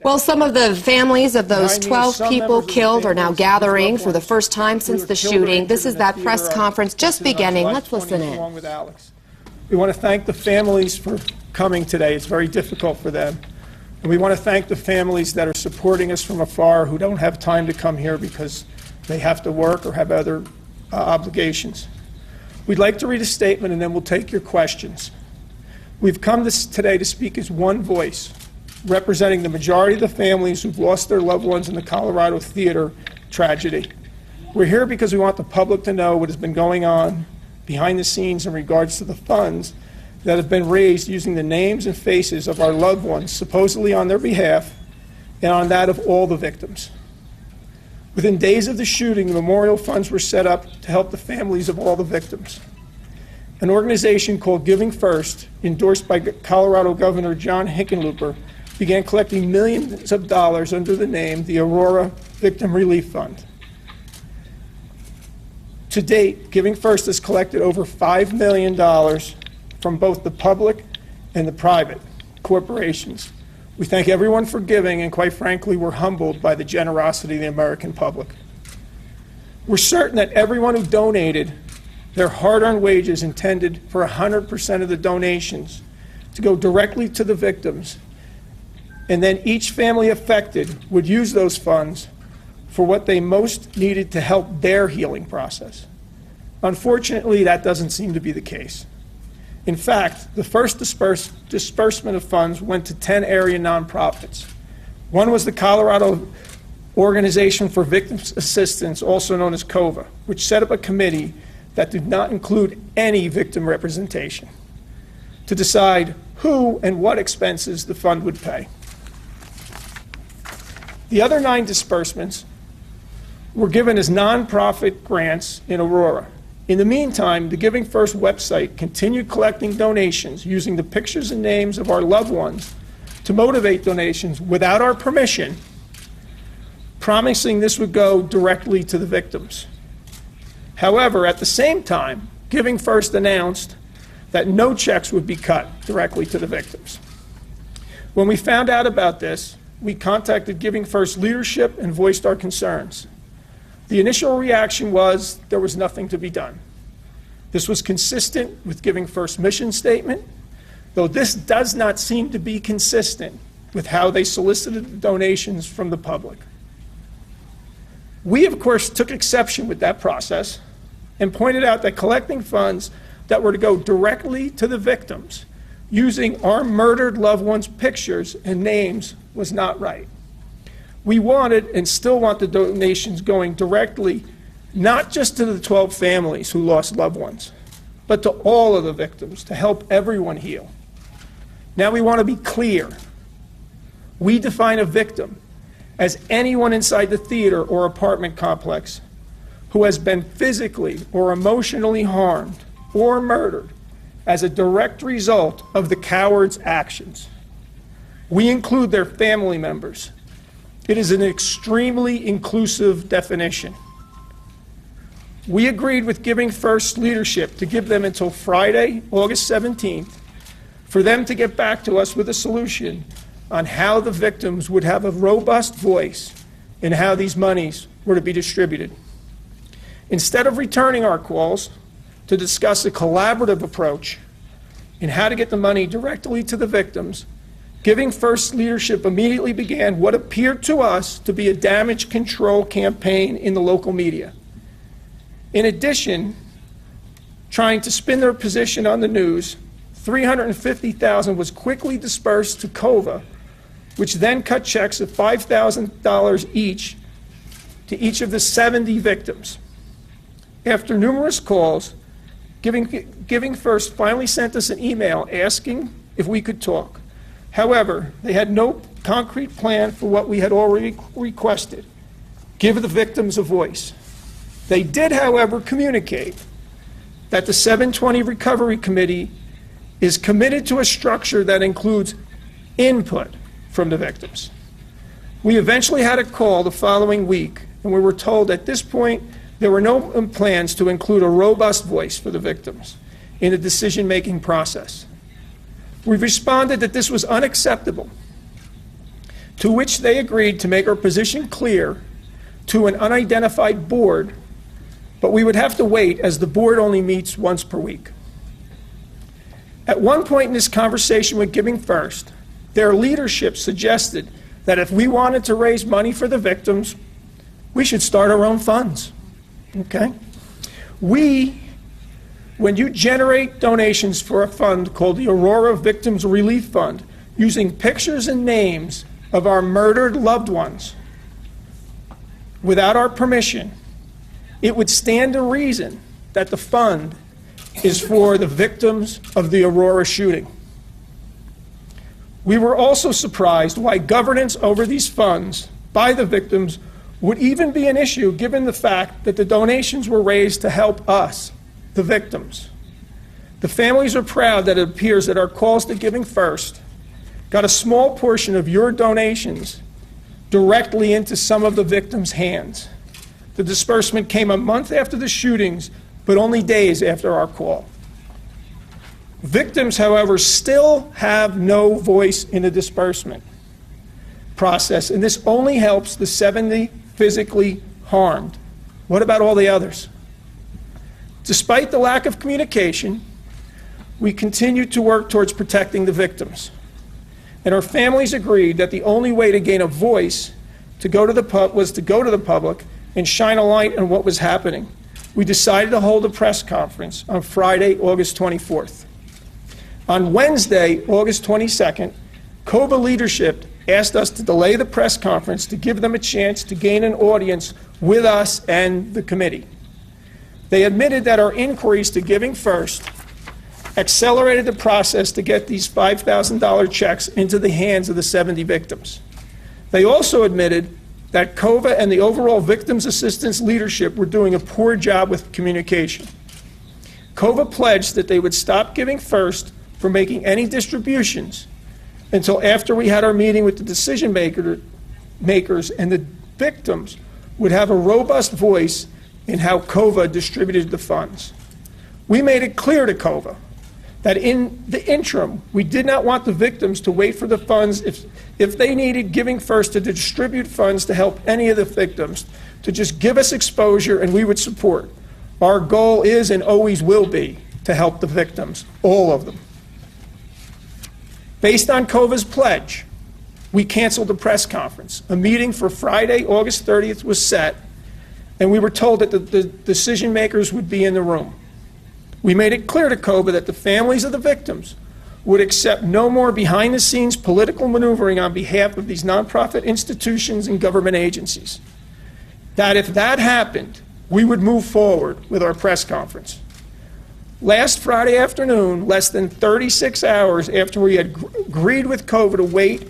Well, some of the families of those 12 people killed are now gathering for the first time since the shooting. This is that press conference just beginning. Let's listen in. We want to thank the families for coming today. It's very difficult for them. And we want to thank the families that are supporting us from afar who don't have time to come here because they have to work or have other obligations. We'd like to read a statement and then we'll take your questions. We've come today to speak as one voice, representing the majority of the families who've lost their loved ones in the Colorado Theater tragedy. We're here because we want the public to know what has been going on behind the scenes in regards to the funds that have been raised using the names and faces of our loved ones, supposedly on their behalf, and on that of all the victims. Within days of the shooting, the memorial funds were set up to help the families of all the victims. An organization called Giving First, endorsed by Colorado Governor John Hickenlooper, began collecting millions of dollars under the name the Aurora Victim Relief Fund. To date, Giving First has collected over $5 million from both the public and the private corporations. We thank everyone for giving, and quite frankly, we're humbled by the generosity of the American public. We're certain that everyone who donated their hard-earned wages intended for 100% of the donations to go directly to the victims, and then each family affected would use those funds for what they most needed to help their healing process. Unfortunately, that doesn't seem to be the case. In fact, the first disbursement of funds went to 10 area nonprofits. One was the Colorado Organization for Victims Assistance, also known as COVA, which set up a committee that did not include any victim representation to decide who and what expenses the fund would pay. The other 9 disbursements were given as nonprofit grants in Aurora. In the meantime, the Giving First website continued collecting donations using the pictures and names of our loved ones to motivate donations without our permission, promising this would go directly to the victims. However, at the same time, Giving First announced that no checks would be cut directly to the victims. When we found out about this, we contacted Giving First leadership and voiced our concerns. The initial reaction was there was nothing to be done. This was consistent with Giving First's mission statement, though this does not seem to be consistent with how they solicited donations from the public. We, of course, took exception with that process and pointed out that collecting funds that were to go directly to the victims using our murdered loved ones' pictures and names was not right. We wanted and still want the donations going directly, not just to the 12 families who lost loved ones, but to all of the victims to help everyone heal. Now we want to be clear. We define a victim as anyone inside the theater or apartment complex who has been physically or emotionally harmed or murdered as a direct result of the coward's actions. We include their family members. It is an extremely inclusive definition. We agreed with Giving First leadership to give them until Friday, August 17th, for them to get back to us with a solution on how the victims would have a robust voice in how these monies were to be distributed. Instead of returning our calls to discuss a collaborative approach in how to get the money directly to the victims, Giving First leadership immediately began what appeared to us to be a damage control campaign in the local media. In addition, trying to spin their position on the news, $350,000 was quickly dispersed to COVA, which then cut checks of $5,000 each to each of the 70 victims. After numerous calls, Giving First finally sent us an email asking if we could talk. However, they had no concrete plan for what we had already requested: give the victims a voice. They did, however, communicate that the 720 Recovery Committee is committed to a structure that includes input from the victims. We eventually had a call the following week, and we were told at this point there were no plans to include a robust voice for the victims in the decision-making process. We responded that this was unacceptable to which they agreed to make our position clear to an unidentified board, but we would have to wait as the board only meets once per week. At one point in this conversation with Giving First, their leadership suggested that if we wanted to raise money for the victims, we should start our own funds, okay? When you generate donations for a fund called the Aurora Victim Relief Fund, using pictures and names of our murdered loved ones, without our permission, it would stand to reason that the fund is for the victims of the Aurora shooting. We were also surprised why governance over these funds by the victims would even be an issue, given the fact that the donations were raised to help us, the victims. The families are proud that it appears that our calls to Giving First got a small portion of your donations directly into some of the victims' hands. The disbursement came a month after the shootings, but only days after our call. Victims, however, still have no voice in the disbursement process, and this only helps the 70 physically harmed. What about all the others? Despite the lack of communication, we continue to work towards protecting the victims. And our families agreed that the only way to gain a voice was to go to the public and shine a light on what was happening. We decided to hold a press conference on Friday, August 24th. On Wednesday, August 22nd, COVA leadership asked us to delay the press conference to give them a chance to gain an audience with us and the committee. They admitted that our inquiries to Giving First accelerated the process to get these $5,000 checks into the hands of the 70 victims. They also admitted that COVA and the overall victims assistance leadership were doing a poor job with communication. COVA pledged that they would stop Giving First from making any distributions until after we had our meeting with the decision makers, and the victims would have a robust voice in how COVA distributed the funds. We made it clear to COVA that in the interim, we did not want the victims to wait for the funds if they needed Giving First to distribute funds to help any of the victims, to just give us exposure and we would support. Our goal is and always will be to help the victims, all of them. Based on COVA's pledge, we canceled the press conference. A meeting for Friday, August 30th was set, and we were told that the decision makers would be in the room. We made it clear to COVA that the families of the victims would accept no more behind-the-scenes political maneuvering on behalf of these nonprofit institutions and government agencies. That if that happened, we would move forward with our press conference. Last Friday afternoon, less than 36 hours after we had agreed with COVA to wait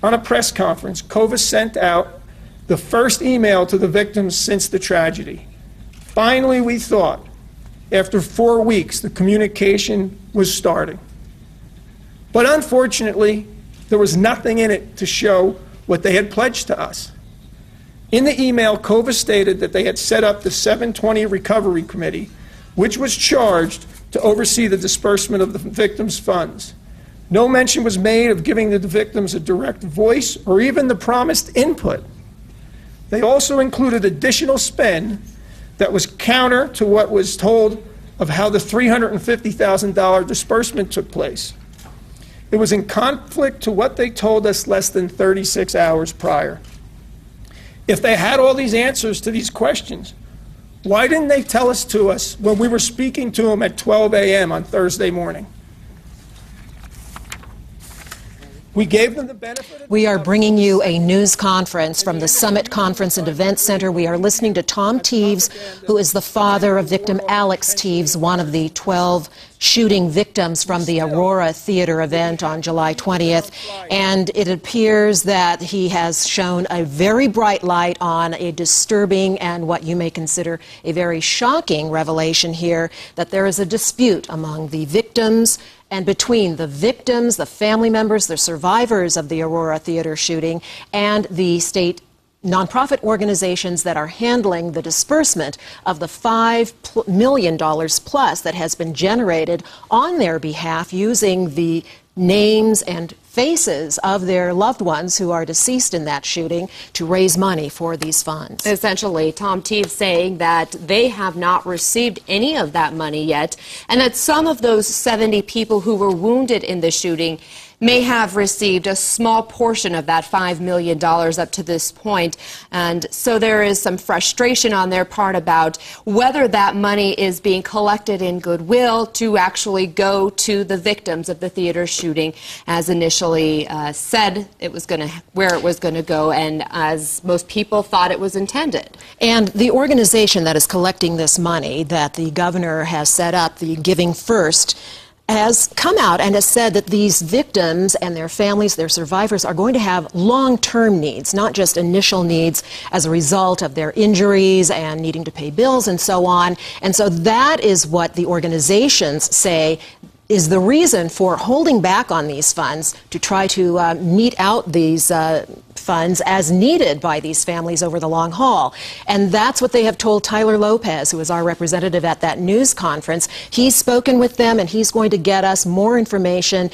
on a press conference, COVA sent out the first email to the victims since the tragedy. Finally, we thought, after 4 weeks, the communication was starting. But unfortunately, there was nothing in it to show what they had pledged to us. In the email, COVA stated that they had set up the 720 Recovery Committee, which was charged to oversee the disbursement of the victims' funds. No mention was made of giving the victims a direct voice or even the promised input. They also included additional spend that was counter to what was told of how the $350,000 disbursement took place. It was in conflict to what they told us less than 36 hours prior. If they had all these answers to these questions, why didn't they tell us to us when we were speaking to them at 12 a.m. on Thursday morning? We gave them the benefit of We are bringing you a news conference from the Summit Conference and Event Center. We are listening to Tom Teves, who is the father of victim Alex Teves, one of the 12 shooting victims from the Aurora Theater event on July 20th. And it appears that he has shown a very bright light on a disturbing and what you may consider a very shocking revelation here, that there is a dispute among the victims and between the victims, the family members, the survivors of the Aurora Theater shooting, and the state nonprofit organizations that are handling the disbursement of the $5 million plus that has been generated on their behalf using the names and faces of their loved ones who are deceased in that shooting to raise money for these funds. Essentially, Tom Teves saying that they have not received any of that money yet, and that some of those 70 people who were wounded in the shooting may have received a small portion of that $5 million up to this point. And so there is some frustration on their part about whether that money is being collected in goodwill to actually go to the victims of the theater shooting, as initially said it was going to, where it was going to go, and as most people thought it was intended. And the organization that is collecting this money that the governor has set up, the Giving First, has come out and has said that these victims and their families, their survivors, are going to have long-term needs, not just initial needs as a result of their injuries and needing to pay bills and so on. And so that is what the organizations say is the reason for holding back on these funds, to try to mete out these funds as needed by these families over the long haul. And that's what they have told Tyler Lopez, who is our representative at that news conference. He's spoken with them, and he's going to get us more information